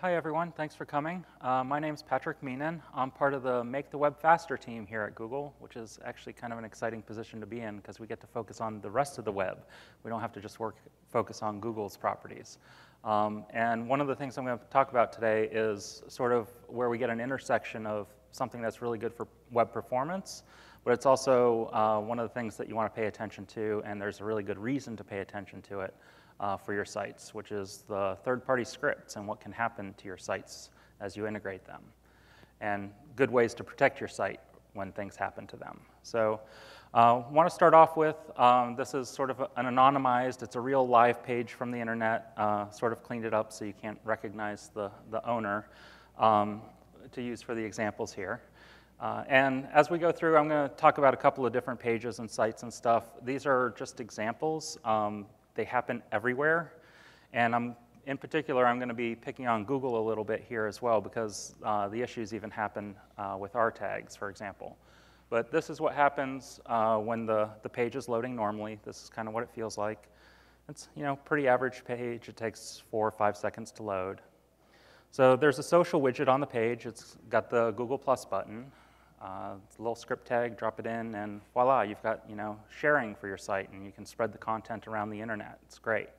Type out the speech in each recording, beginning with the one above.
Hi everyone, thanks for coming. My name's Patrick Meenan. I'm part of the Make the Web Faster team here at Google, which is actually kind of an exciting position to be in because we get to focus on the rest of the web. We don't have to just focus on Google's properties. And one of the things I'm going to talk about today is sort of where we get an intersection of something that's really good for web performance, but it's also one of the things that you want to pay attention to, and there's a really good reason to pay attention to it. For your sites, which is the third-party scripts and what can happen to your sites as you integrate them, and good ways to protect your site when things happen to them. So I want to start off with, this is sort of an anonymized, it's a real live page from the internet, sort of cleaned it up so you can't recognize the owner to use for the examples here. And as we go through, I'm going to talk about a couple of different pages and sites and stuff. These are just examples. They happen everywhere, and in particular, I'm going to be picking on Google a little bit here as well because the issues even happen with our tags, for example. But this is what happens when the page is loading normally. This is kind of what it feels like. It's pretty average page. It takes 4 or 5 seconds to load. So there's a social widget on the page. It's got the Google Plus button. It's a little script tag, drop it in, and voila, you've got sharing for your site, and you can spread the content around the internet. It's great.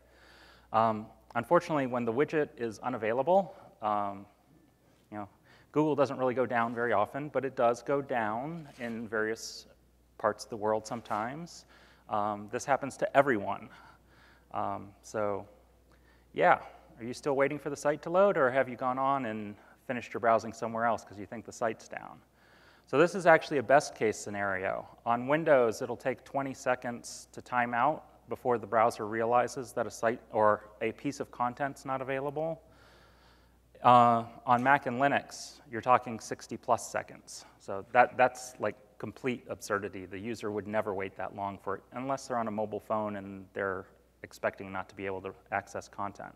Unfortunately, when the widget is unavailable, Google doesn't really go down very often, but it does go down in various parts of the world sometimes. This happens to everyone. So yeah, are you still waiting for the site to load, or have you gone on and finished your browsing somewhere else because you think the site's down? So this is actually a best case scenario. On Windows, it'll take 20 seconds to time out before the browser realizes that a site or a piece of content's not available. On Mac and Linux, you're talking 60 plus seconds. So that's like complete absurdity. The user would never wait that long for it unless they're on a mobile phone and they're expecting not to be able to access content.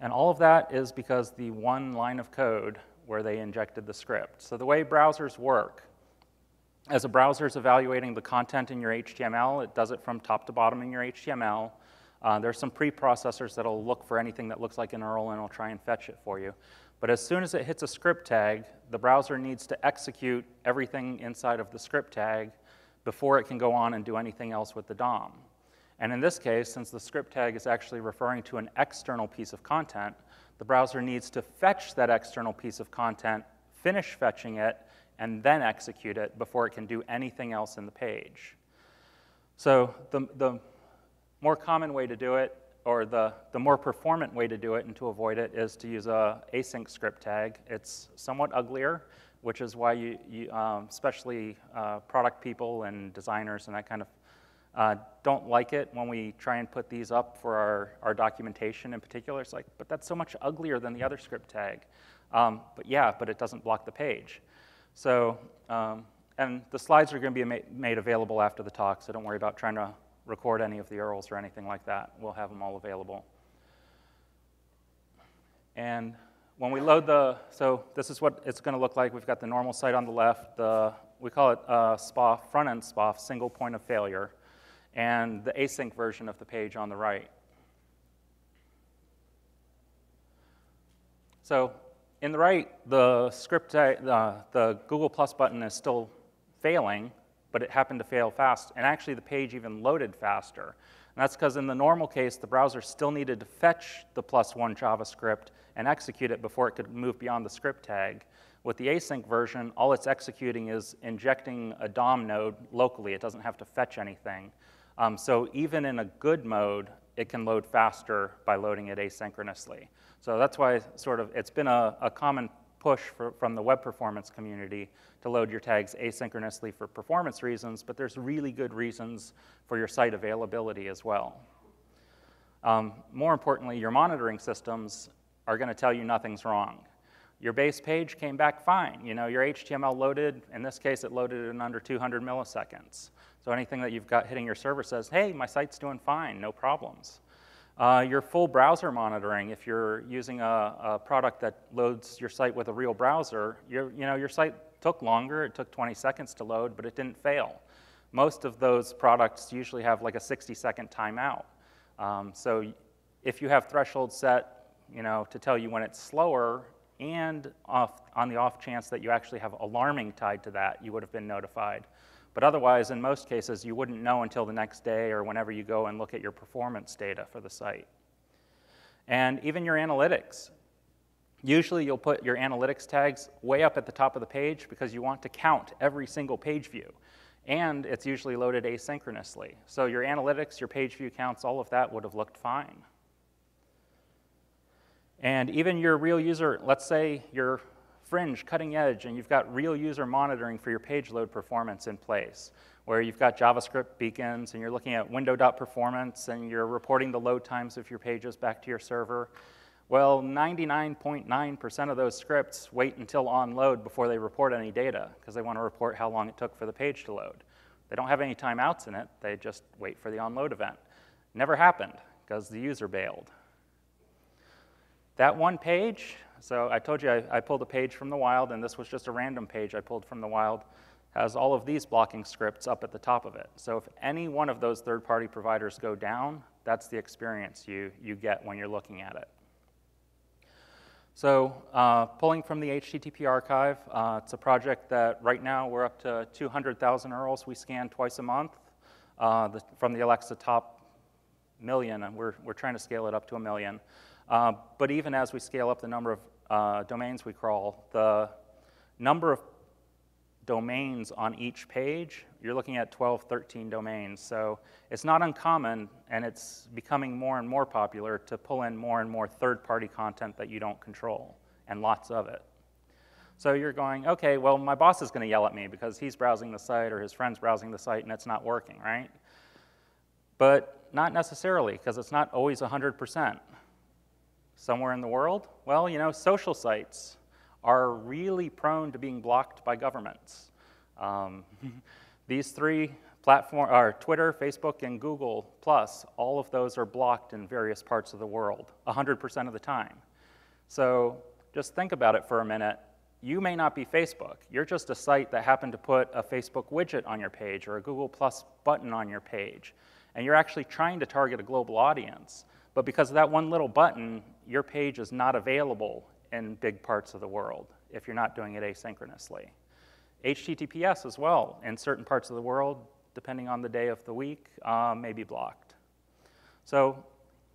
And all of that is because the one line of code where they injected the script. So the way browsers work, as a browser is evaluating the content in your HTML, it does it from top to bottom in your HTML. There's some preprocessors that'll look for anything that looks like an URL and it'll try and fetch it for you. But as soon as it hits a script tag, the browser needs to execute everything inside of the script tag before it can go on and do anything else with the DOM. And in this case, since the script tag is actually referring to an external piece of content, the browser needs to fetch that external piece of content, finish fetching it, and then execute it before it can do anything else in the page. So the more common way to do it, or the more performant way to do it and to avoid it, is to use a async script tag. It's somewhat uglier, which is why you especially product people and designers and that kind of don't like it when we try and put these up for our documentation in particular. It's like, but that's so much uglier than the other script tag. But it doesn't block the page. So, and the slides are going to be made available after the talk, so don't worry about trying to record any of the URLs or anything like that. We'll have them all available. And when we load so this is what it's going to look like. We've got the normal site on the left. We call it SPOF, front-end SPOF, single point of failure, and the async version of the page on the right. So in the right, the script, the Google Plus button is still failing, but it happened to fail fast, and actually the page even loaded faster. And that's because in the normal case, the browser still needed to fetch the +1 JavaScript and execute it before it could move beyond the script tag. With the async version, all it's executing is injecting a DOM node locally. It doesn't have to fetch anything. So even in a good mode, it can load faster by loading it asynchronously. So that's why it's been a common push from the web performance community to load your tags asynchronously for performance reasons, but there's really good reasons for your site availability as well. More importantly, your monitoring systems are going to tell you nothing's wrong. Your base page came back fine. Your HTML loaded. In this case, it loaded in under 200 milliseconds. So anything that you've got hitting your server says, hey, my site's doing fine, no problems. Your full browser monitoring, if you're using a product that loads your site with a real browser, your site took longer. It took 20 seconds to load, but it didn't fail. Most of those products usually have like a 60-second timeout. So if you have thresholds set to tell you when it's slower, and on the off chance that you actually have alarming tied to that, you would have been notified. But otherwise, in most cases, you wouldn't know until the next day or whenever you go and look at your performance data for the site. And even your analytics. Usually you'll put your analytics tags way up at the top of the page because you want to count every single page view. And it's usually loaded asynchronously. So your analytics, your page view counts, all of that would have looked fine. And even your real user, let's say you're fringe, cutting edge, and you've got real user monitoring for your page load performance in place, where you've got JavaScript beacons, and you're looking at window.performance, and you're reporting the load times of your pages back to your server. Well, 99.9% of those scripts wait until on load before they report any data, because they want to report how long it took for the page to load. They don't have any timeouts in it. They just wait for the onload event. Never happened, because the user bailed. That one page, so I told you I pulled a page from the wild, and this was just a random page I pulled from the wild, has all of these blocking scripts up at the top of it. So if any one of those third-party providers go down, that's the experience you get when you're looking at it. So pulling from the HTTP archive, it's a project that right now we're up to 200,000 URLs we scan twice a month from the Alexa top million, and we're trying to scale it up to 1 million. But even as we scale up the number of domains we crawl, the number of domains on each page, you're looking at 12, 13 domains. So it's not uncommon, and it's becoming more and more popular to pull in more and more third-party content that you don't control, and lots of it. So you're going, okay, well, my boss is going to yell at me because he's browsing the site or his friend's browsing the site and it's not working, right? But not necessarily, because it's not always 100%. Somewhere in the world, well, social sites are really prone to being blocked by governments. These three platforms are Twitter, Facebook, and Google+. All of those are blocked in various parts of the world, 100% of the time. So just think about it for a minute. You may not be Facebook. You're just a site that happened to put a Facebook widget on your page or a Google+ button on your page. And you're actually trying to target a global audience. But because of that one little button, your page is not available in big parts of the world if you're not doing it asynchronously. HTTPS as well, in certain parts of the world, depending on the day of the week, may be blocked. So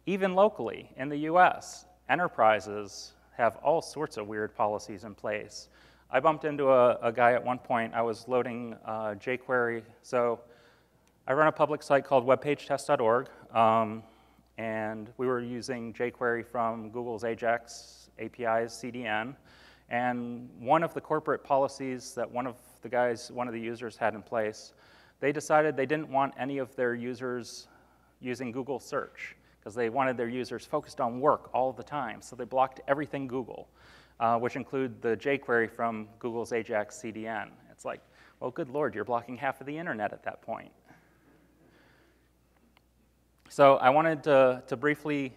even locally in the US, enterprises have all sorts of weird policies in place. I bumped into a guy at one point. I was loading jQuery. So I run a public site called WebpageTest.org. And we were using jQuery from Google's AJAX API's CDN. And one of the corporate policies that one of the users had in place, they decided they didn't want any of their users using Google search because they wanted their users focused on work all the time. So they blocked everything Google, which include the jQuery from Google's AJAX CDN. It's like, well, good Lord, you're blocking half of the internet at that point. So I wanted to briefly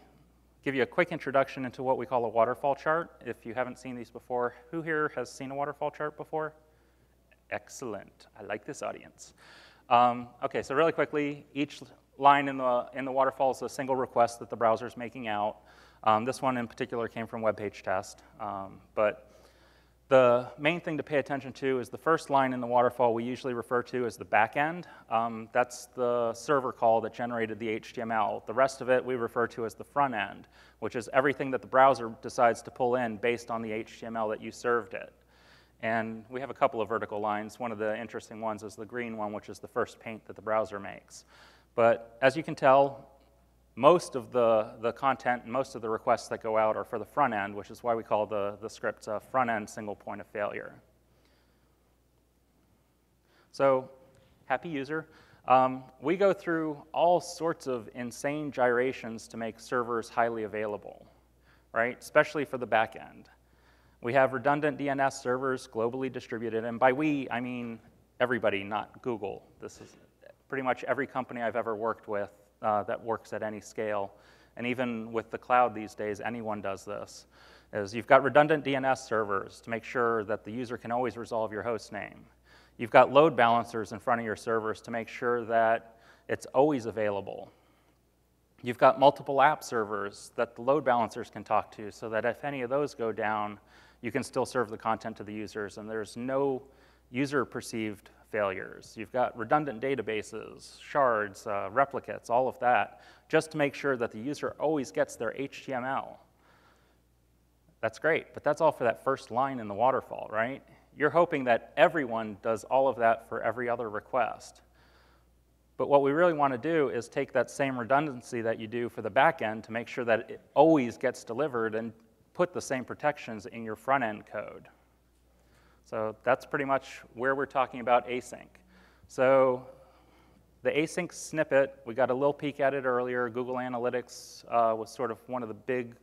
give you a quick introduction into what we call a waterfall chart. If you haven't seen these before, who here has seen a waterfall chart before? Excellent. I like this audience. Okay, so really quickly, each line in the waterfall is a single request that the browser is making out. This one in particular came from WebpageTest, but the main thing to pay attention to is the first line in the waterfall we usually refer to as the back end. That's the server call that generated the HTML. The rest of it we refer to as the front end, which is everything that the browser decides to pull in based on the HTML that you served it. And we have a couple of vertical lines. One of the interesting ones is the green one, which is the first paint that the browser makes. But as you can tell, most of the content and most of the requests that go out are for the front end, which is why we call the script a front end single point of failure. So, happy user. We go through all sorts of insane gyrations to make servers highly available, right? Especially for the back end. We have redundant DNS servers globally distributed, and by we, I mean everybody, not Google. This is pretty much every company I've ever worked with that works at any scale. And even with the cloud these days, anyone does this. Is you've got redundant DNS servers to make sure that the user can always resolve your host name. You've got load balancers in front of your servers to make sure that it's always available. You've got multiple app servers that the load balancers can talk to so that if any of those go down, you can still serve the content to the users, and there's no user-perceived failures. You've got redundant databases, shards, replicates, all of that, just to make sure that the user always gets their HTML. That's great, but that's all for that first line in the waterfall, right? You're hoping that everyone does all of that for every other request. But what we really want to do is take that same redundancy that you do for the back end to make sure that it always gets delivered and put the same protections in your front end code. So that's pretty much where we're talking about async. So the async snippet, we got a little peek at it earlier. Google Analytics was sort of one of the big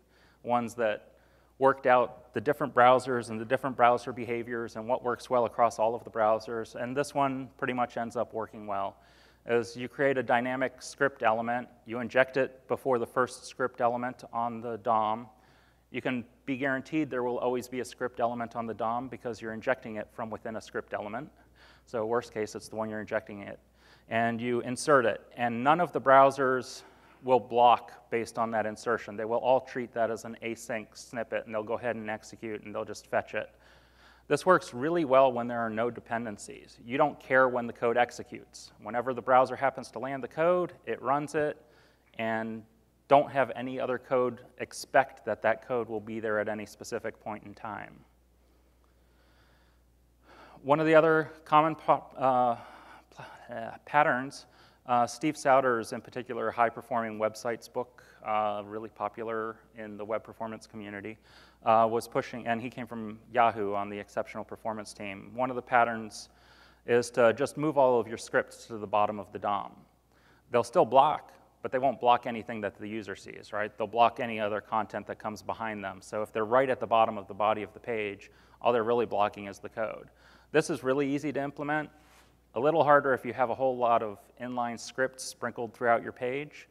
ones that worked out the different browsers and the different browser behaviors and what works well across all of the browsers. And this one pretty much ends up working well. Is you create a dynamic script element, you inject it before the first script element on the DOM. You can be guaranteed there will always be a script element on the DOM because you're injecting it from within a script element. So worst case, it's the one you're injecting it. And you insert it. And none of the browsers will block based on that insertion. They will all treat that as an async snippet, and they'll go ahead and execute, and they'll just fetch it. This works really well when there are no dependencies. You don't care when the code executes. Whenever the browser happens to land the code, it runs it, and don't have any other code expect that that code will be there at any specific point in time. One of the other common patterns, Steve Souders, in particular, a high-performing websites book, really popular in the web performance community, was pushing, and he came from Yahoo on the exceptional performance team. One of the patterns is to just move all of your scripts to the bottom of the DOM. They'll still block, but they won't block anything that the user sees, right? They'll block any other content that comes behind them. So if they're right at the bottom of the body of the page, all they're really blocking is the code. This is really easy to implement. A little harder if you have a whole lot of inline scripts sprinkled throughout your page,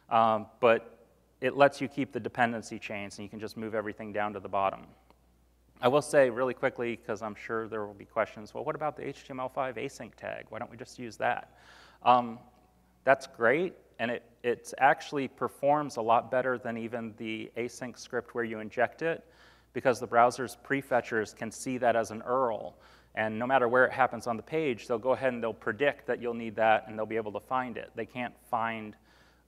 but it lets you keep the dependency chains, and you can just move everything down to the bottom. I will say really quickly, because I'm sure there will be questions, well, what about the HTML5 async tag? Why don't we just use that? That's great, and it actually performs a lot better than even the async script where you inject it, because the browser's prefetchers can see that as an URL. And no matter where it happens on the page, they'll go ahead and they'll predict that you'll need that, and they'll be able to find it. They can't find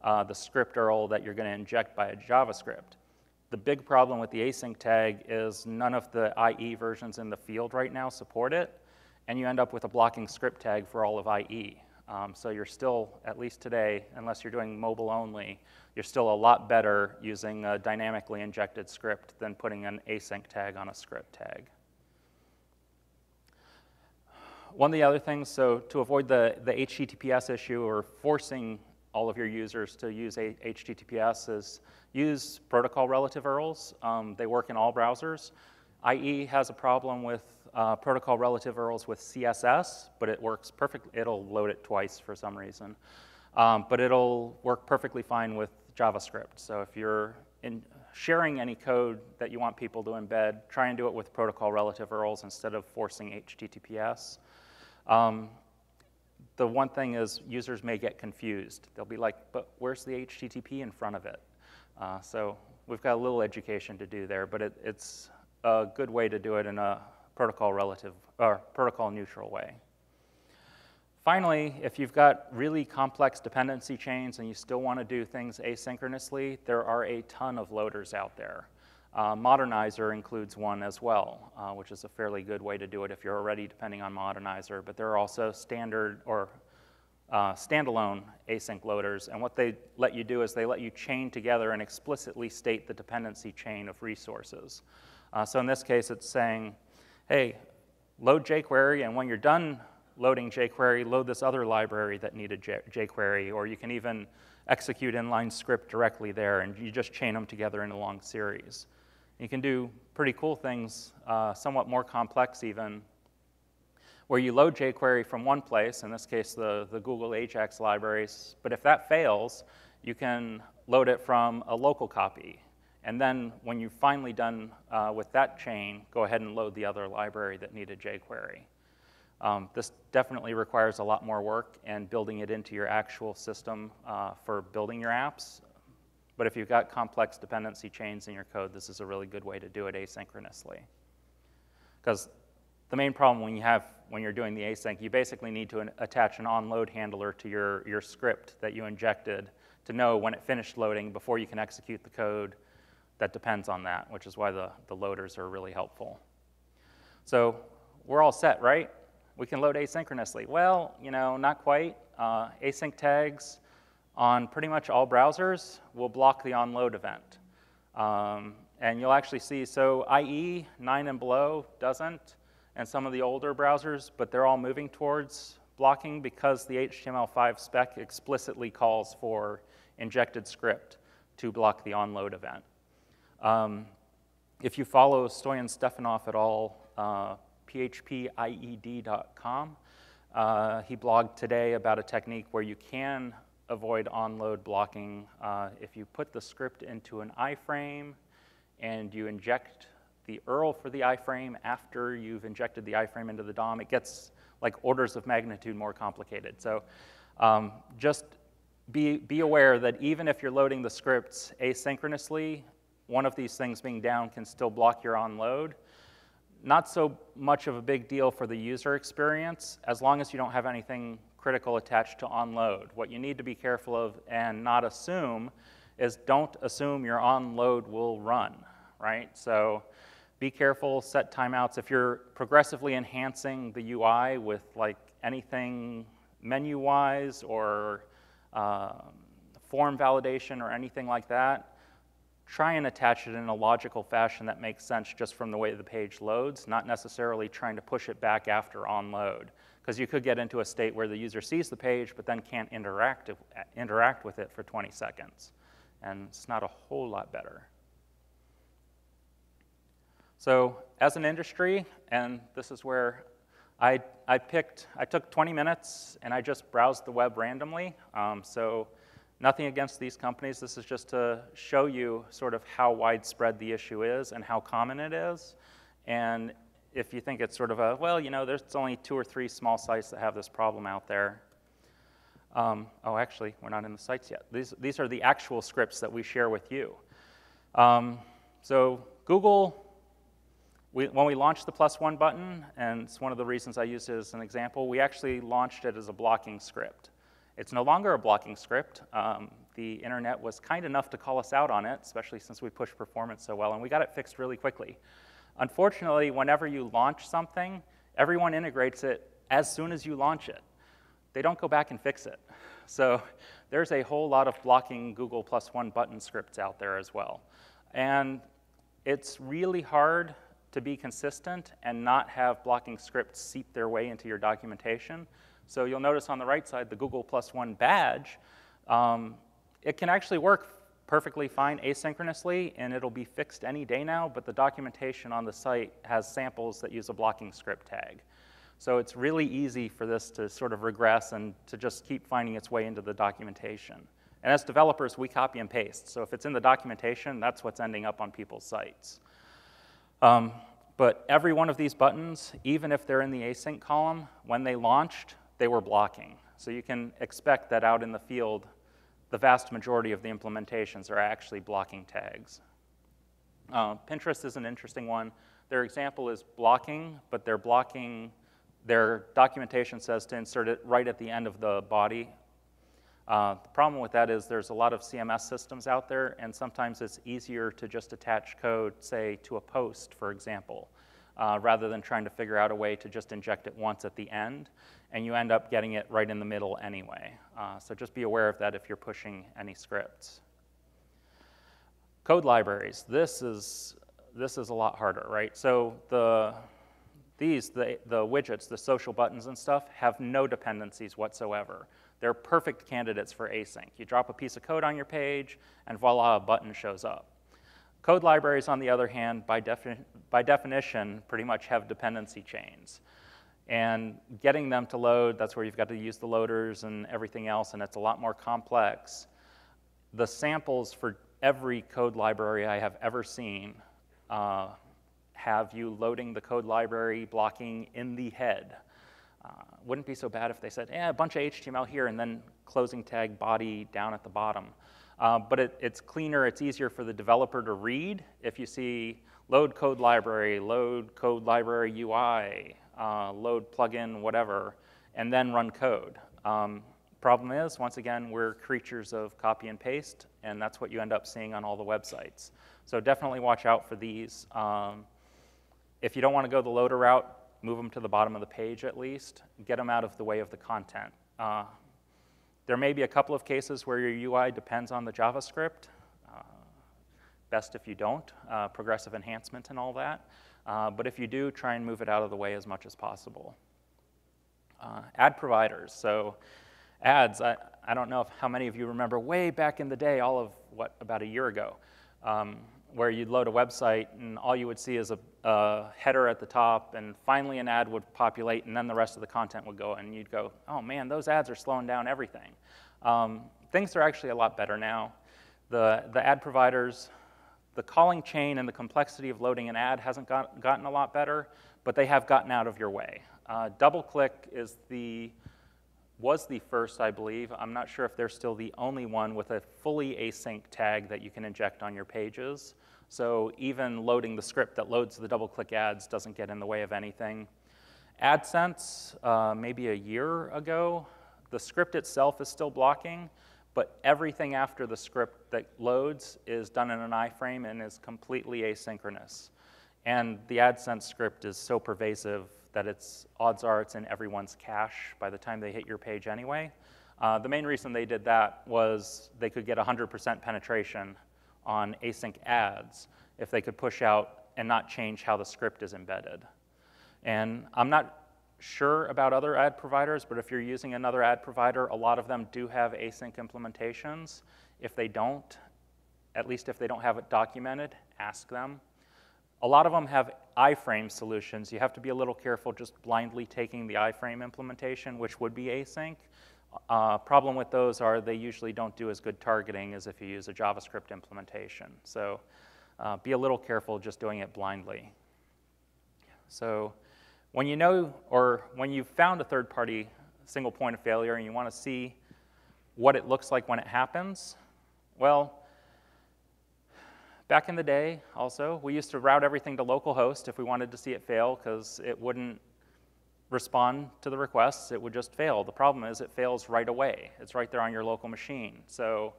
the script URL that you're going to inject by a JavaScript. The big problem with the async tag is none of the IE versions in the field right now support it, and you end up with a blocking script tag for all of IE. So you're still, at least today, unless you're doing mobile only, you're still a lot better using a dynamically injected script than putting an async tag on a script tag. One of the other things, so to avoid the HTTPS issue or forcing all of your users to use HTTPS, is use protocol relative URLs. They work in all browsers. IE has a problem with protocol relative URLs with CSS, but it works perfectly. It'll load it twice for some reason. But it'll work perfectly fine with JavaScript. So if you're sharing any code that you want people to embed, try and do it with protocol relative URLs instead of forcing HTTPS. The one thing is users may get confused. They'll be like, but where's the HTTP in front of it? So we've got a little education to do there, but it's a good way to do it in a protocol relative or protocol neutral way. Finally, if you've got really complex dependency chains and you still want to do things asynchronously, there are a ton of loaders out there. Modernizer includes one as well, which is a fairly good way to do it if you're already depending on Modernizer. But there are also standard or standalone async loaders. And what they let you do is they let you chain together and explicitly state the dependency chain of resources. So in this case, it's saying, hey, load jQuery, and when you're done loading jQuery, load this other library that needed jQuery, or you can even execute inline script directly there, and you just chain them together in a long series. You can do pretty cool things, somewhat more complex even, where you load jQuery from one place, in this case the Google Ajax libraries, but if that fails, you can load it from a local copy. And then when you're finally done with that chain, go ahead and load the other library that needed jQuery. This definitely requires a lot more work and building it into your actual system for building your apps. But if you've got complex dependency chains in your code, this is a really good way to do it asynchronously. Because the main problem when you're doing the async, you basically need to attach an onload handler to your script that you injected to know when it finished loading before you can execute the code that depends on that, which is why the loaders are really helpful. So we're all set, right? We can load asynchronously. Well, not quite. Async tags on pretty much all browsers will block the onload event. And you'll actually see, so IE 9 and below doesn't, and some of the older browsers, but they're all moving towards blocking because the HTML5 spec explicitly calls for injected script to block the onload event. If you follow Stoyan Stefanov et al., phpied.com, he blogged today about a technique where you can avoid onload blocking if you put the script into an iframe and you inject the URL for the iframe after you've injected the iframe into the DOM. It gets like orders of magnitude more complicated. So just be aware that even if you're loading the scripts asynchronously, one of these things being down can still block your onload. Not so much of a big deal for the user experience, as long as you don't have anything critical attached to onload. What you need to be careful of and not assume is don't assume your onload will run, right? So be careful, set timeouts. If you're progressively enhancing the UI with like anything menu-wise or form validation or anything like that, try and attach it in a logical fashion that makes sense just from the way the page loads, not necessarily trying to push it back after onload. Because you could get into a state where the user sees the page but then can't interact with it for 20 seconds. And it's not a whole lot better. So as an industry, and this is where I took 20 minutes and I just browsed the web randomly. So nothing against these companies. This is just to show you sort of how widespread the issue is and how common it is. And if you think it's sort of a, well, there's only 2 or 3 small sites that have this problem out there. Oh, actually, we're not in the sites yet. These are the actual scripts that we share with you. So Google, when we launched the +1 button, and it's one of the reasons I used it as an example, we actually launched it as a blocking script. It's no longer a blocking script. The internet was kind enough to call us out on it, especially since we pushed performance so well, and we got it fixed really quickly. Unfortunately, whenever you launch something, everyone integrates it as soon as you launch it. They don't go back and fix it. So there's a whole lot of blocking Google +1 button scripts out there as well. And it's really hard to be consistent and not have blocking scripts seep their way into your documentation. So you'll notice on the right side, the Google +1 badge, it can actually work perfectly fine asynchronously, and it'll be fixed any day now, but the documentation on the site has samples that use a blocking script tag. So it's really easy for this to sort of regress and to just keep finding its way into the documentation. And as developers, we copy and paste. So if it's in the documentation, that's what's ending up on people's sites. But every one of these buttons, even if they're in the async column, when they launched, they were blocking. So you can expect that out in the field, the vast majority of the implementations are actually blocking tags. Pinterest is an interesting one. Their example is blocking, but they're blocking, their documentation says to insert it right at the end of the body. The problem with that is there's a lot of CMS systems out there, and sometimes it's easier to just attach code, say, to a post, for example, rather than trying to figure out a way to just inject it once at the end, and you end up getting it right in the middle anyway. So just be aware of that if you're pushing any scripts. Code libraries. This is a lot harder, right? So the widgets, the social buttons and stuff, have no dependencies whatsoever. They're perfect candidates for async. You drop a piece of code on your page, and voila, a button shows up. Code libraries, on the other hand, by definition, pretty much have dependency chains. And getting them to load, that's where you've got to use the loaders and everything else, and it's a lot more complex. The samples for every code library I have ever seen have you loading the code library blocking in the head. Wouldn't be so bad if they said, a bunch of HTML here and then closing tag body down at the bottom. But it's cleaner, it's easier for the developer to read if you see load code library UI, load plugin, whatever, and then run code. Problem is, once again, we're creatures of copy and paste, and that's what you end up seeing on all the websites. So definitely watch out for these. If you don't want to go the loader route, move them to the bottom of the page at least. Get them out of the way of the content. There may be a couple of cases where your UI depends on the JavaScript. Best if you don't, progressive enhancement and all that. But if you do, try and move it out of the way as much as possible. Ad providers. So ads, I don't know how many of you remember way back in the day, all of, about a year ago, where you'd load a website and all you would see is a header at the top, and finally an ad would populate, and then the rest of the content would go, and you'd go, oh man, those ads are slowing down everything. Things are actually a lot better now. The ad providers, the calling chain and the complexity of loading an ad hasn't gotten a lot better, but they have gotten out of your way. DoubleClick was the first, I believe. I'm not sure if they're still the only one with a fully async tag that you can inject on your pages. So even loading the script that loads the DoubleClick ads doesn't get in the way of anything. AdSense, maybe a year ago, the script itself is still blocking, but everything after the script that loads is done in an iframe and is completely asynchronous. And the AdSense script is so pervasive that odds are it's in everyone's cache by the time they hit your page anyway. The main reason they did that was they could get 100% penetration on async ads if they could push out and not change how the script is embedded. And I'm not sure about other ad providers, but if you're using another ad provider, a lot of them do have async implementations. If they don't, at least if they don't have it documented, ask them. A lot of them have iframe solutions. You have to be a little careful just blindly taking the iframe implementation, which would be async. Problem with those are they usually don't do as good targeting as if you use a JavaScript implementation. So be a little careful just doing it blindly. So when you know, or when you've found a third-party single point of failure and you want to see what it looks like when it happens, well, back in the day, also, we used to route everything to localhost if we wanted to see it fail because it wouldn't respond to the requests. It would just fail. The problem is it fails right away. It's right there on your local machine. So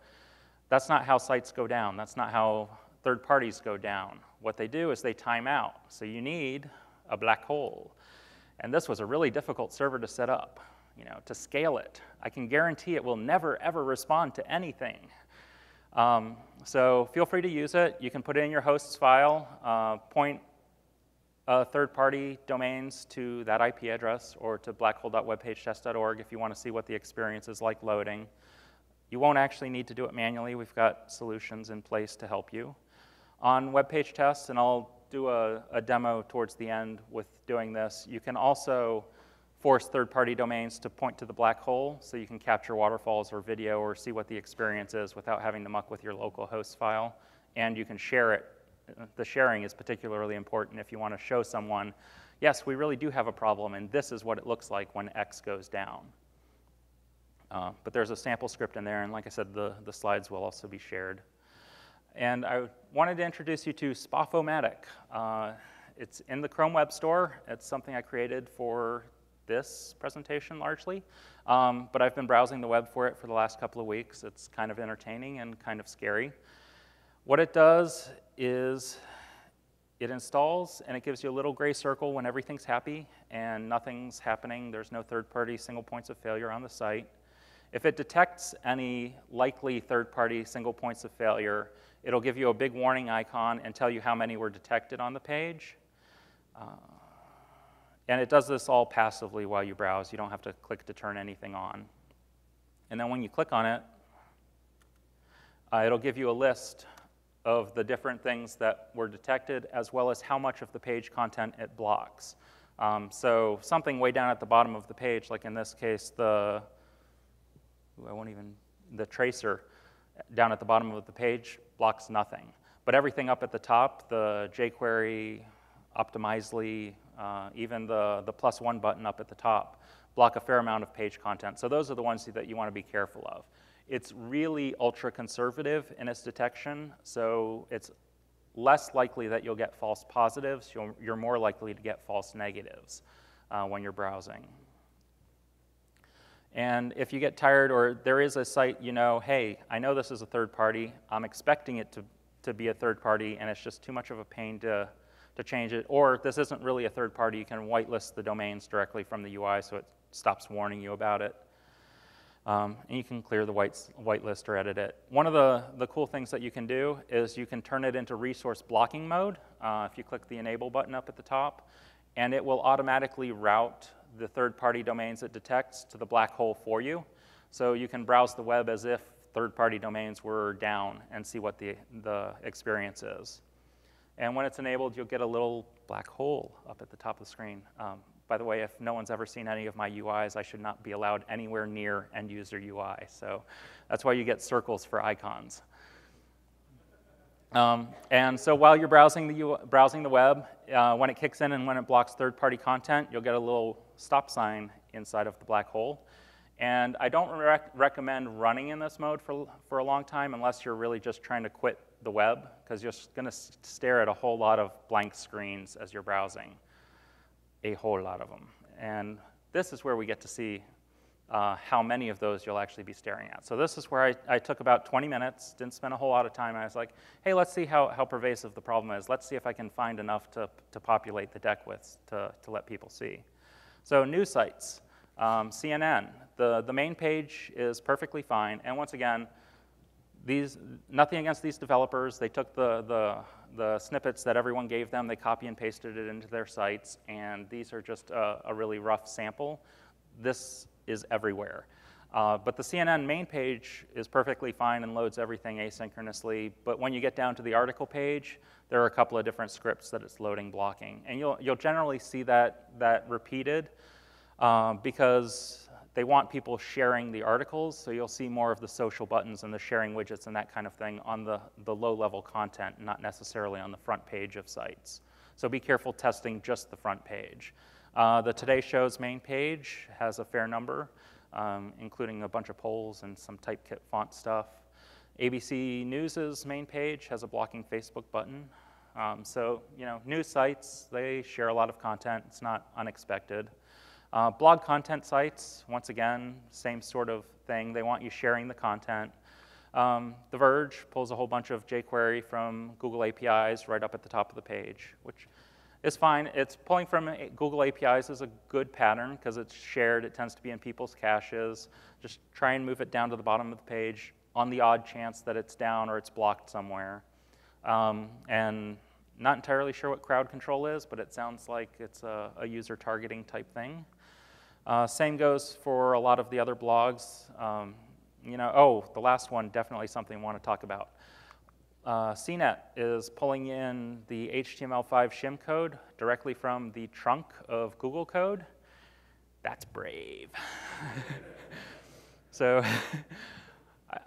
that's not how sites go down. That's not how third parties go down. What they do is they time out. So you need a black hole. And this was a really difficult server to set up, to scale it. I can guarantee it will never, ever respond to anything. So feel free to use it. You can put it in your hosts file, point third-party domains to that IP address or to blackhole.webpagetest.org if you want to see what the experience is like loading. You won't actually need to do it manually. We've got solutions in place to help you. On WebpageTest, and I'll do a demo towards the end with doing this, you can also force third-party domains to point to the black hole so you can capture waterfalls or video or see what the experience is without having to muck with your local host file. And you can share it. The sharing is particularly important if you want to show someone, yes, we really do have a problem, and this is what it looks like when X goes down. But there's a sample script in there, and like I said, the slides will also be shared. And I wanted to introduce you to Spaffomatic. It's in the Chrome Web Store. It's something I created for this presentation largely, but I've been browsing the web for it for the last couple of weeks. It's kind of entertaining and kind of scary. What it does is it installs and it gives you a little gray circle when everything's happy and nothing's happening. There's no third-party single points of failure on the site. If it detects any likely third-party single points of failure, it'll give you a big warning icon and tell you how many were detected on the page. And it does this all passively while you browse. You don't have to click to turn anything on. And then when you click on it, it'll give you a list of the different things that were detected, as well as how much of the page content it blocks. So something way down at the bottom of the page, like in this case, the tracer down at the bottom of the page blocks nothing. But everything up at the top, the jQuery, Optimizely, even the +1 button up at the top, block a fair amount of page content. So those are the ones that you want to be careful of. It's really ultra conservative in its detection, so it's less likely that you'll get false positives. You're more likely to get false negatives when you're browsing. And if you get tired, or there is a site, you know, hey, I know this is a third party, I'm expecting it to be a third party, and it's just too much of a pain to change it, or this isn't really a third party, you can whitelist the domains directly from the UI so it stops warning you about it. And you can clear the whitelist or edit it. One of the cool things that you can do is you can turn it into resource blocking mode if you click the enable button up at the top, and it will automatically route the third-party domains it detects to the black hole for you. So you can browse the web as if third-party domains were down and see what the experience is. And when it's enabled, you'll get a little black hole up at the top of the screen. By the way, if no one's ever seen any of my UIs, I should not be allowed anywhere near end-user UI. So that's why you get circles for icons. And so while you're browsing the web, when it kicks in and when it blocks third-party content, you'll get a little stop sign inside of the black hole. And I don't recommend running in this mode for a long time unless you're really just trying to quit the web, because you're going to stare at a whole lot of blank screens as you're browsing, a whole lot of them. And this is where we get to see how many of those you'll actually be staring at. So this is where I took about 20 minutes, didn't spend a whole lot of time. I was like, hey, let's see how pervasive the problem is. Let's see if I can find enough to populate the deck widths to let people see. So news sites, CNN, the main page is perfectly fine. And once again, nothing against these developers. They took the snippets that everyone gave them, they copy and pasted it into their sites, and these are just a really rough sample. This is everywhere. But the CNN main page is perfectly fine and loads everything asynchronously, but when you get down to the article page, there are a couple of different scripts that it's loading blocking. And you'll generally see that repeated because they want people sharing the articles, so you'll see more of the social buttons and the sharing widgets and that kind of thing on the low-level content, not necessarily on the front page of sites. So be careful testing just the front page. The Today Show's main page has a fair number, including a bunch of polls and some typekit font stuff. ABC News's main page has a blocking Facebook button. So, you know, news sites, they share a lot of content. It's not unexpected. Blog content sites, once again, same sort of thing. They want you sharing the content. The Verge pulls a whole bunch of jQuery from Google APIs right up at the top of the page, which is fine. It's pulling from Google APIs is a good pattern because it's shared. It tends to be in people's caches. Just try and move it down to the bottom of the page on the odd chance that it's down or it's blocked somewhere. And not entirely sure what crowd control is, but it sounds like it's a user targeting type thing. Same goes for a lot of the other blogs. You know, the last one, definitely something I want to talk about. CNET is pulling in the HTML5 shim code directly from the trunk of Google code. That's brave. So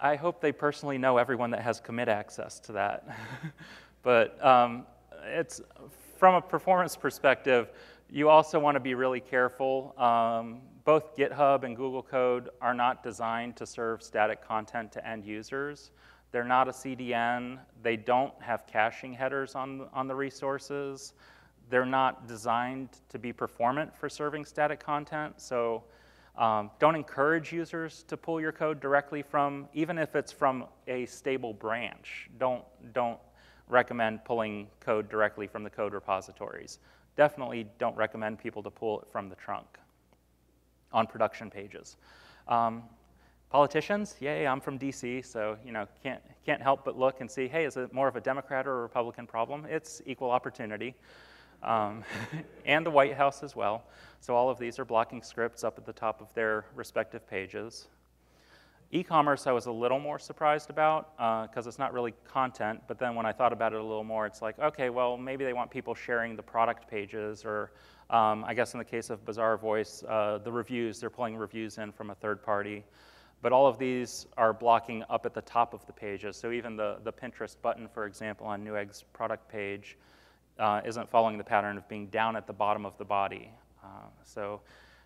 I hope they personally know everyone that has commit access to that. But it's from a performance perspective, you also want to be really careful. Both GitHub and Google Code are not designed to serve static content to end users. They're not a CDN. They don't have caching headers on the resources. They're not designed to be performant for serving static content. So don't encourage users to pull your code directly from, even if it's from a stable branch. Don't recommend pulling code directly from the code repositories. Definitely don't recommend people to pull it from the trunk on production pages. Politicians, yay, I'm from DC, so you know can't help but look and see, hey, is it more of a Democrat or a Republican problem? It's equal opportunity, and the White House as well. So all of these are blocking scripts up at the top of their respective pages. E-commerce I was a little more surprised about because it's not really content, but then when I thought about it a little more, it's like, okay, well, maybe they want people sharing the product pages, or I guess in the case of Bazaar Voice, the reviews, they're pulling reviews in from a third party. But all of these are blocking up at the top of the pages. So even the Pinterest button, for example, on Newegg's product page isn't following the pattern of being down at the bottom of the body. So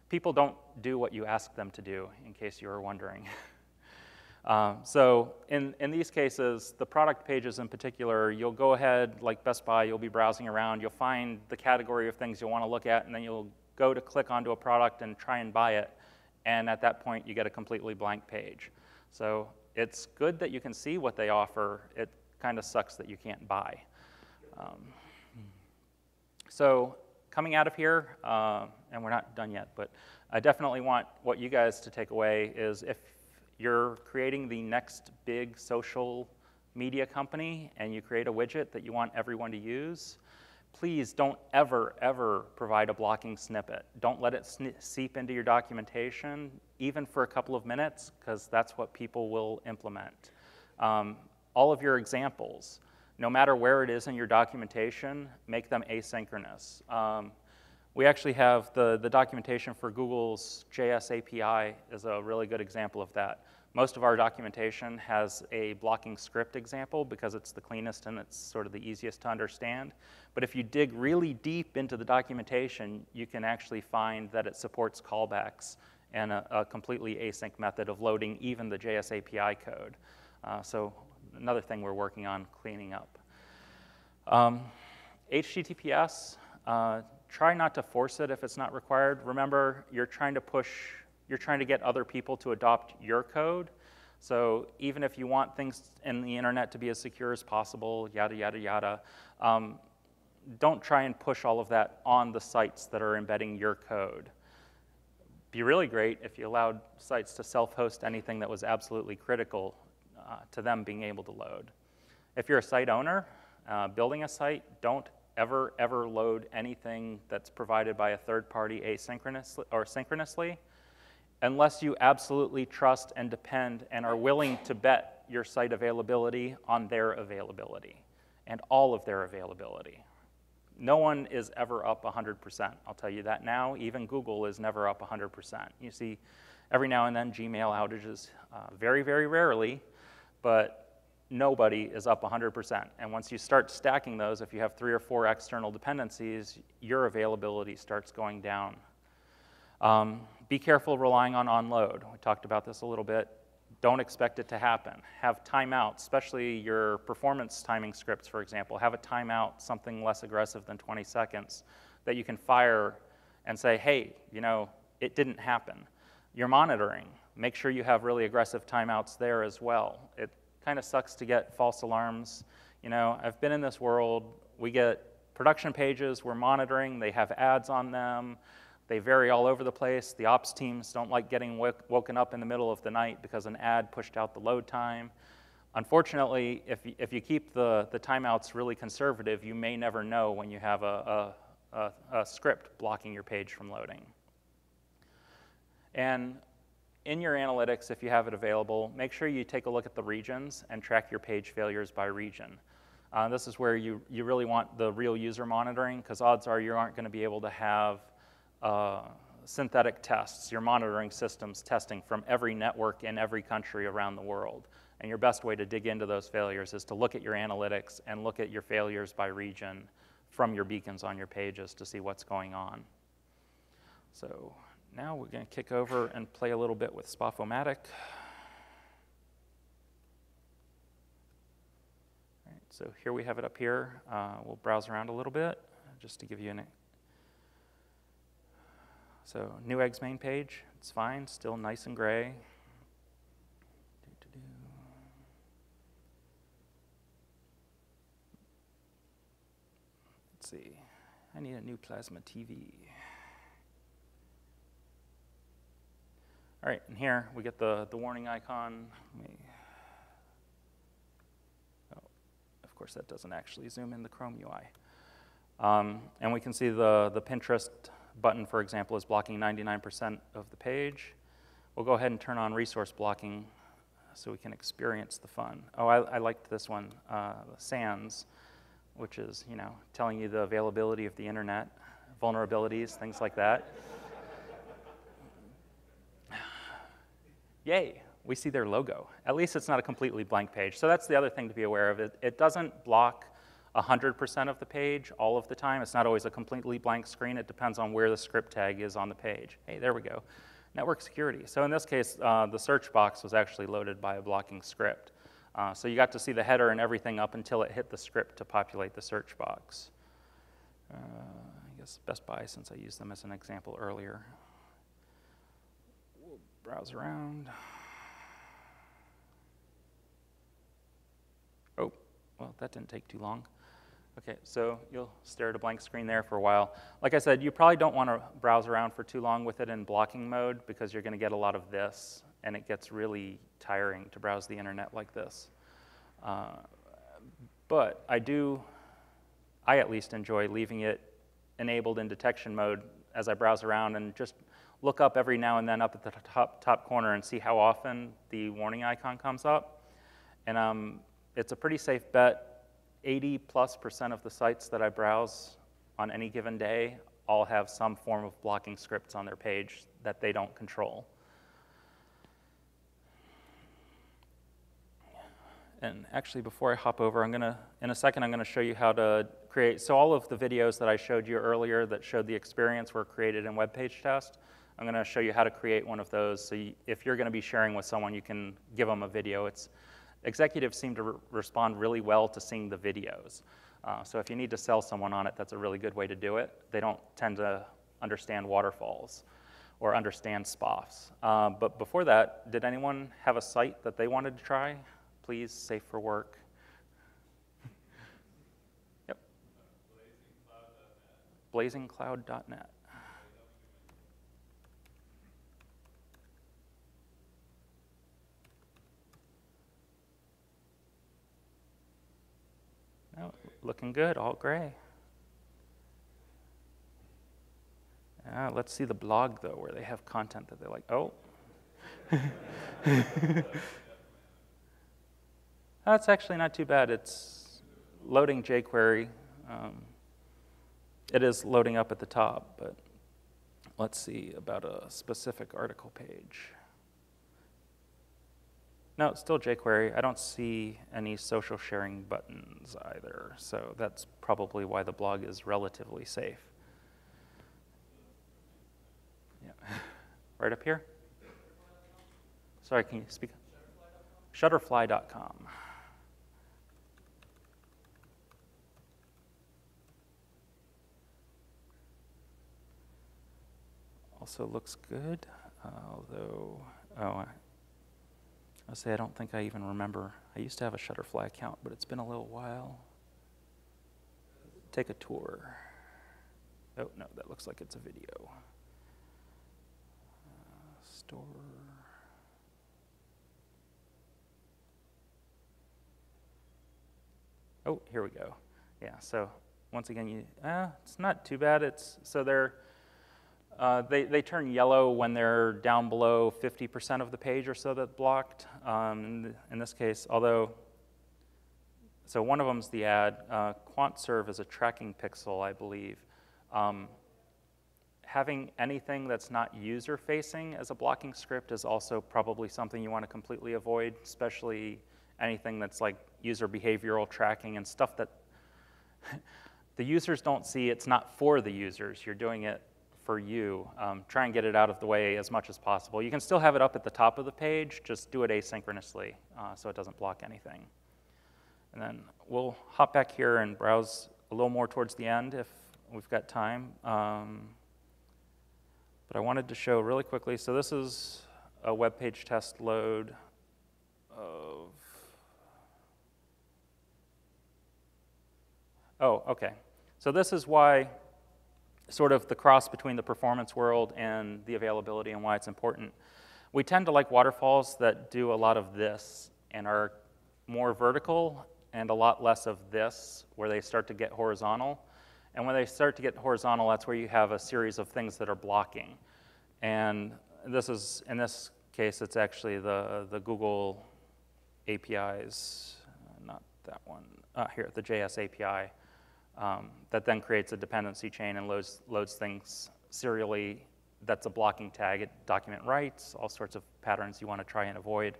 people don't do what you ask them to do, in case you were wondering. So in these cases, the product pages in particular, you'll go ahead, like Best Buy, you'll be browsing around, you'll find the category of things you'll want to look at, and then you'll go to click onto a product and try and buy it, and at that point, you get a completely blank page. So it's good that you can see what they offer. It kind of sucks that you can't buy. So coming out of here, and we're not done yet, but I definitely want what you guys to take away is if you're creating the next big social media company and you create a widget that you want everyone to use, please don't ever, ever provide a blocking snippet. Don't let it seep into your documentation, even for a couple of minutes, because that's what people will implement. All of your examples, no matter where it is in your documentation, make them asynchronous. We actually have the documentation for Google's JS API is a really good example of that. Most of our documentation has a blocking script example because it's the cleanest and it's sort of the easiest to understand. But if you dig really deep into the documentation, you can actually find that it supports callbacks and a completely async method of loading even the JS API code. So another thing we're working on cleaning up. HTTPS, try not to force it if it's not required. Remember, you're trying to get other people to adopt your code. So even if you want things in the internet to be as secure as possible, yada, yada, yada, don't try and push all of that on the sites that are embedding your code. It'd be really great if you allowed sites to self-host anything that was absolutely critical to them being able to load. If you're a site owner building a site, don't ever, ever load anything that's provided by a third party asynchronously or synchronously, unless you absolutely trust and depend and are willing to bet your site availability on their availability and all of their availability. No one is ever up 100%. I'll tell you that now. Even Google is never up 100%. You see every now and then Gmail outages, very, very rarely, but nobody is up 100%. And once you start stacking those, if you have 3 or 4 external dependencies, your availability starts going down. Be careful relying on onload. We talked about this a little bit. Don't expect it to happen. Have timeouts, especially your performance timing scripts, for example. Have a timeout, something less aggressive than 20 seconds, that you can fire and say, hey, you know, it didn't happen. You're monitoring. Make sure you have really aggressive timeouts there as well. It kind of sucks to get false alarms. You know, I've been in this world. We get production pages, we're monitoring, they have ads on them. They vary all over the place. The ops teams don't like getting woken up in the middle of the night because an ad pushed out the load time. Unfortunately, if you keep the timeouts really conservative, you may never know when you have a script blocking your page from loading. And in your analytics, if you have it available, make sure you take a look at the regions and track your page failures by region. This is where you really want the real user monitoring, because odds are you aren't going to be able to have synthetic tests, your monitoring systems testing from every network in every country around the world. And your best way to dig into those failures is to look at your analytics and look at your failures by region from your beacons on your pages to see what's going on. So now we're going to kick over and play a little bit with Spofomatic. All right, so here we have it up here. We'll browse around a little bit just to give you an. So new eggs main page, it's fine, still nice and gray. Let's see, I need a new plasma TV. All right, and here we get the warning icon. Oh, of course that doesn't actually zoom in the Chrome UI. And we can see the Pinterest button, for example, is blocking 99% of the page. We'll go ahead and turn on resource blocking so we can experience the fun. Oh, I liked this one, SANS, which is, you know, telling you the availability of the internet, vulnerabilities, things like that. Yay, we see their logo. At least it's not a completely blank page. So that's the other thing to be aware of. It doesn't block 100% of the page all of the time. It's not always a completely blank screen. It depends on where the script tag is on the page. Hey, there we go. Network security. So in this case, the search box was actually loaded by a blocking script. So you got to see the header and everything up until it hit the script to populate the search box. I guess Best Buy, since I used them as an example earlier. We'll browse around. Oh, well, that didn't take too long. Okay, so you'll stare at a blank screen there for a while. Like I said, you probably don't want to browse around for too long with it in blocking mode because you're going to get a lot of this, and it gets really tiring to browse the internet like this. But I at least enjoy leaving it enabled in detection mode as I browse around and just look up every now and then up at the top corner and see how often the warning icon comes up. And it's a pretty safe bet. 80+% of the sites that I browse on any given day all have some form of blocking scripts on their page that they don't control. And actually, before I hop over, in a second, I'm going to show you how to create. So all of the videos that I showed you earlier that showed the experience were created in WebpageTest. I'm going to show you how to create one of those. So if you're going to be sharing with someone, you can give them a video. Executives seem to respond really well to seeing the videos. So if you need to sell someone on it, that's a really good way to do it. They don't tend to understand waterfalls or understand SPOFs. But before that, did anyone have a site that they wanted to try? Please, safe for work. Yep. blazingcloud.net. Oh, looking good, all gray. Let's see the blog, though, where they have content that they're like, oh. That's actually not too bad. It's loading jQuery. It is loading up at the top, but let's see about a specific article page. No, it's still jQuery. I don't see any social sharing buttons either, so that's probably why the blog is relatively safe. Yeah. Right up here? Sorry, can you speak? Shutterfly.com. Also looks good, although, I'll say I don't think I even remember. I used to have a Shutterfly account, but it's been a little while. Take a tour. Oh, no, that looks like it's a video. Store. Oh, here we go. Yeah, so once again, it's not too bad. So they turn yellow when they're down below 50% of the page or so that's blocked. In this case, so one of them's the ad. QuantServe is a tracking pixel, I believe. Having anything that's not user-facing as a blocking script is also probably something you want to completely avoid, especially anything that's like user behavioral tracking and stuff that the users don't see. It's not for the users. You're doing it for you. Try and get it out of the way as much as possible. You can still have it up at the top of the page, just do it asynchronously so it doesn't block anything. And then we'll hop back here and browse a little more towards the end if we've got time. But I wanted to show really quickly, so this is a WebpageTest load of, oh, okay. So this is why sort of the cross between the performance world and the availability and why it's important. We tend to like waterfalls that do a lot of this and are more vertical and a lot less of this, where they start to get horizontal. And when they start to get horizontal, that's where you have a series of things that are blocking. And this is, in this case, it's actually the Google APIs, not that one, here, the JS API. That then creates a dependency chain and loads things serially. That's a blocking tag. It document writes, all sorts of patterns you want to try and avoid.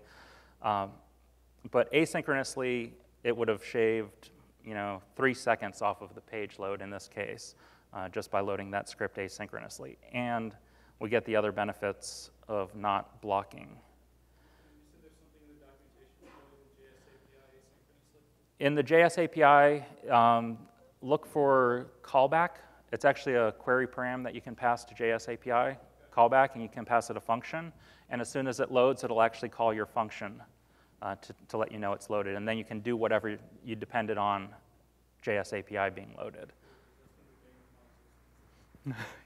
But asynchronously, it would have shaved 3 seconds off of the page load in this case, just by loading that script asynchronously. And we get the other benefits of not blocking. You said there's something in the documentation calling the JS API asynchronously? In the JS API, look for callback. It's actually a query param that you can pass to JS API, callback, and you can pass it a function. And as soon as it loads, it'll actually call your function to let you know it's loaded. And then you can do whatever you depended on JS API being loaded.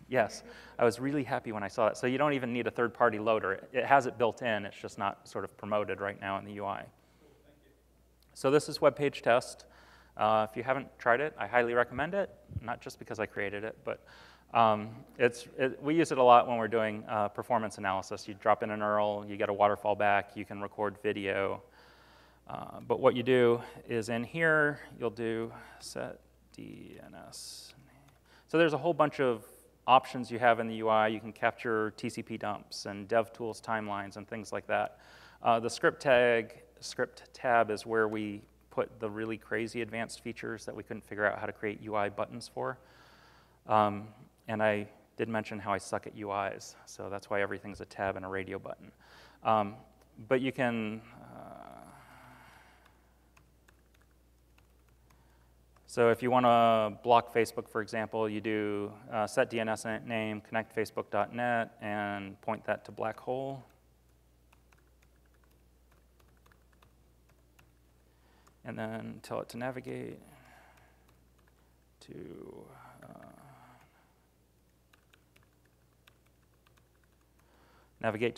Yes, I was really happy when I saw that. So you don't even need a third-party loader. It has it built in. It's just not sort of promoted right now in the UI. So this is WebpageTest. If you haven't tried it, I highly recommend it, not just because I created it, but we use it a lot when we're doing performance analysis. You drop in an URL, you get a waterfall back, you can record video. But what you do is in here, you'll do set DNS. So there's a whole bunch of options you have in the UI. You can capture TCP dumps and DevTools timelines and things like that. The script tab is where we put the really crazy advanced features that we couldn't figure out how to create UI buttons for. And I did mention how I suck at UIs, so that's why everything's a tab and a radio button. But you can, so if you want to block Facebook, for example, you do set DNS name, connect facebook.net, and point that to black hole. And then tell it to navigate to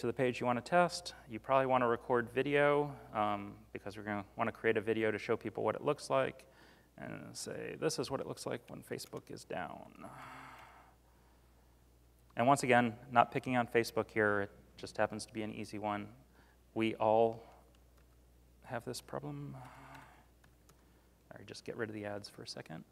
the page you want to test. You probably want to record video because we're going to want to create a video to show people what it looks like. And say, this is what it looks like when Facebook is down. And once again, not picking on Facebook here. It just happens to be an easy one. We all have this problem. All right, just get rid of the ads for a second.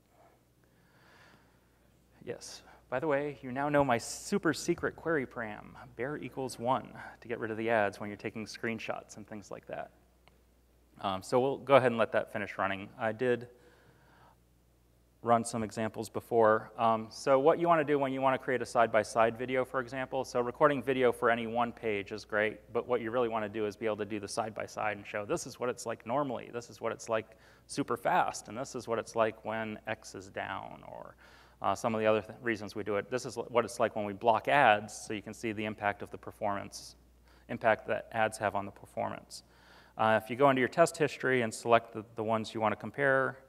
Yes. By the way, you now know my super secret query param, bear equals 1, to get rid of the ads when you're taking screenshots and things like that. So we'll go ahead and let that finish running. I did run some examples before. So what you want to do when you want to create a side-by-side video, for example, so recording video for any one page is great, but what you really want to do is be able to do the side-by-side and show this is what it's like normally, this is what it's like super fast, and this is what it's like when X is down, or some of the other reasons we do it. This is what it's like when we block ads, so you can see the impact of the performance, impact that ads have on the performance. If you go into your test history and select the ones you want to compare,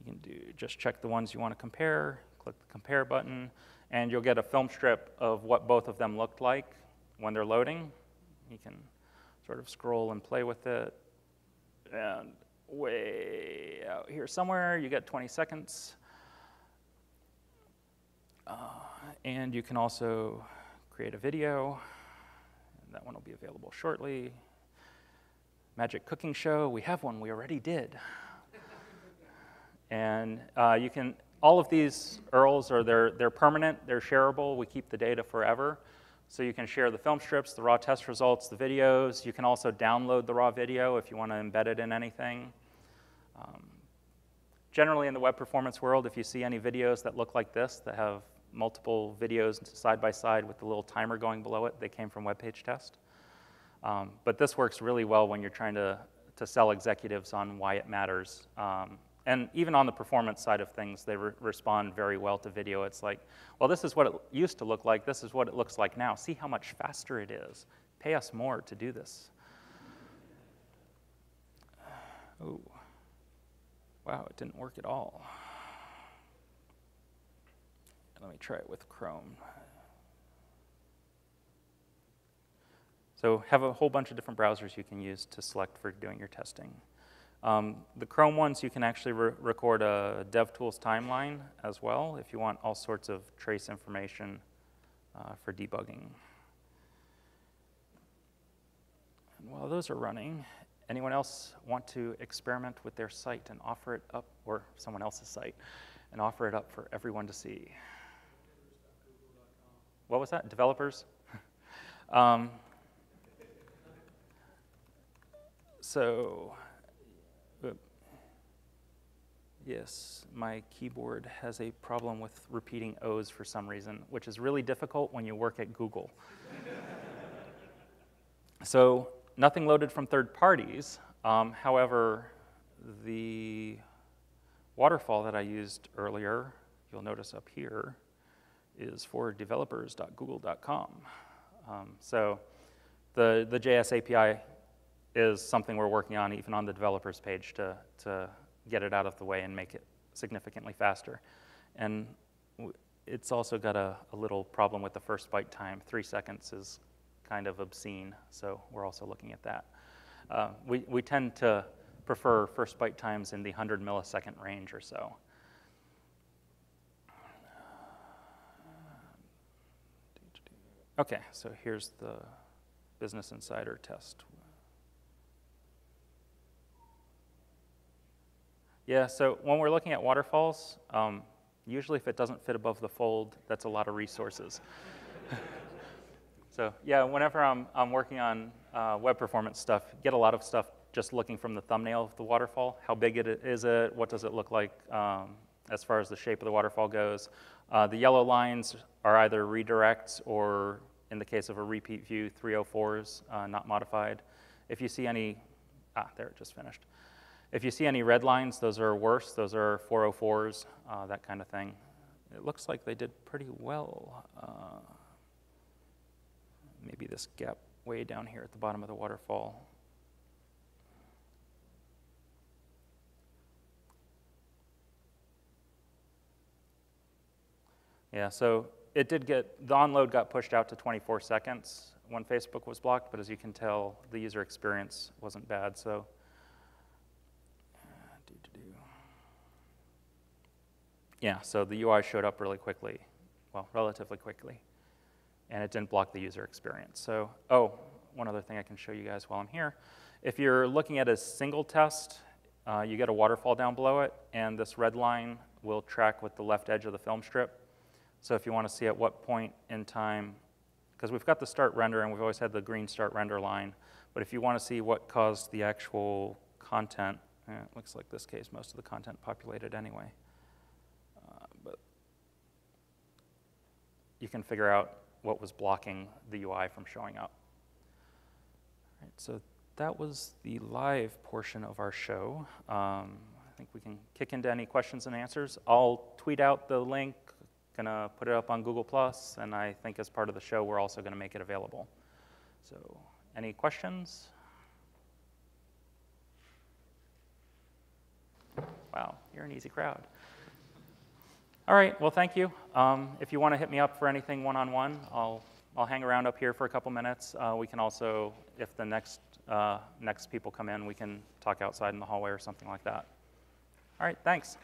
you can just check the ones you want to compare, click the compare button, and you'll get a film strip of what both of them looked like when they're loading. You can sort of scroll and play with it. And way out here somewhere, you get 20 seconds. And you can also create a video. And that one will be available shortly. Magic cooking show, we have one we already did. And you can, all of these URLs they're permanent, they're shareable, we keep the data forever. So you can share the film strips, the raw test results, the videos. You can also download the raw video if you want to embed it in anything. Generally in the web performance world, if you see any videos that look like this, that have multiple videos side by side with the little timer going below it, they came from WebpageTest. But this works really well when you're trying to sell executives on why it matters. And even on the performance side of things, they respond very well to video. It's like, well, this is what it used to look like. This is what it looks like now. See how much faster it is. Pay us more to do this. Oh, wow, it didn't work at all. Let me try it with Chrome. So have a whole bunch of different browsers you can use to select for doing your testing. The Chrome ones, you can actually record a DevTools timeline as well if you want all sorts of trace information for debugging. And while those are running, anyone else want to experiment with their site and offer it up, or someone else's site, and offer it up for everyone to see? What was that? Developers? Yes, my keyboard has a problem with repeating O's for some reason, which is really difficult when you work at Google. So nothing loaded from third parties. However, the waterfall that I used earlier, you'll notice up here, is for developers.google.com. So the JS API is something we're working on even on the developers page to get it out of the way and make it significantly faster. And it's also got a little problem with the first byte time. 3 seconds is kind of obscene, so we're also looking at that. We tend to prefer first byte times in the 100 millisecond range or so. Okay, so here's the Business Insider test. Yeah, so when we're looking at waterfalls, usually if it doesn't fit above the fold, that's a lot of resources. So yeah, whenever I'm working on web performance stuff, get a lot of stuff just looking from the thumbnail of the waterfall. How big is it? What does it look like as far as the shape of the waterfall goes? The yellow lines are either redirects or, in the case of a repeat view, 304s, not modified. If you see any, there, it just finished. If you see any red lines, those are worse. Those are 404s, that kind of thing. It looks like they did pretty well. Maybe this gap way down here at the bottom of the waterfall. Yeah, so it did get, the onload got pushed out to 24 seconds when Facebook was blocked, but as you can tell, the user experience wasn't bad, so. Yeah, so the UI showed up really quickly, well, relatively quickly, and it didn't block the user experience. So, one other thing I can show you guys while I'm here. If you're looking at a single test, you get a waterfall down below it, and this red line will track with the left edge of the film strip. So if you want to see at what point in time, because we've got the start render and we've always had the green start render line, but if you want to see what caused the actual content, it looks like this case, most of the content populated anyway. But you can figure out what was blocking the UI from showing up. All right, so that was the live portion of our show. I think we can kick into any questions and answers. I'll tweet out the link, gonna put it up on Google+, and I think as part of the show, we're also gonna make it available. So, any questions? Wow, you're an easy crowd. All right, well, thank you. If you want to hit me up for anything one-on-one, I'll hang around up here for a couple minutes. We can also, if the next people come in, we can talk outside in the hallway or something like that. All right, thanks.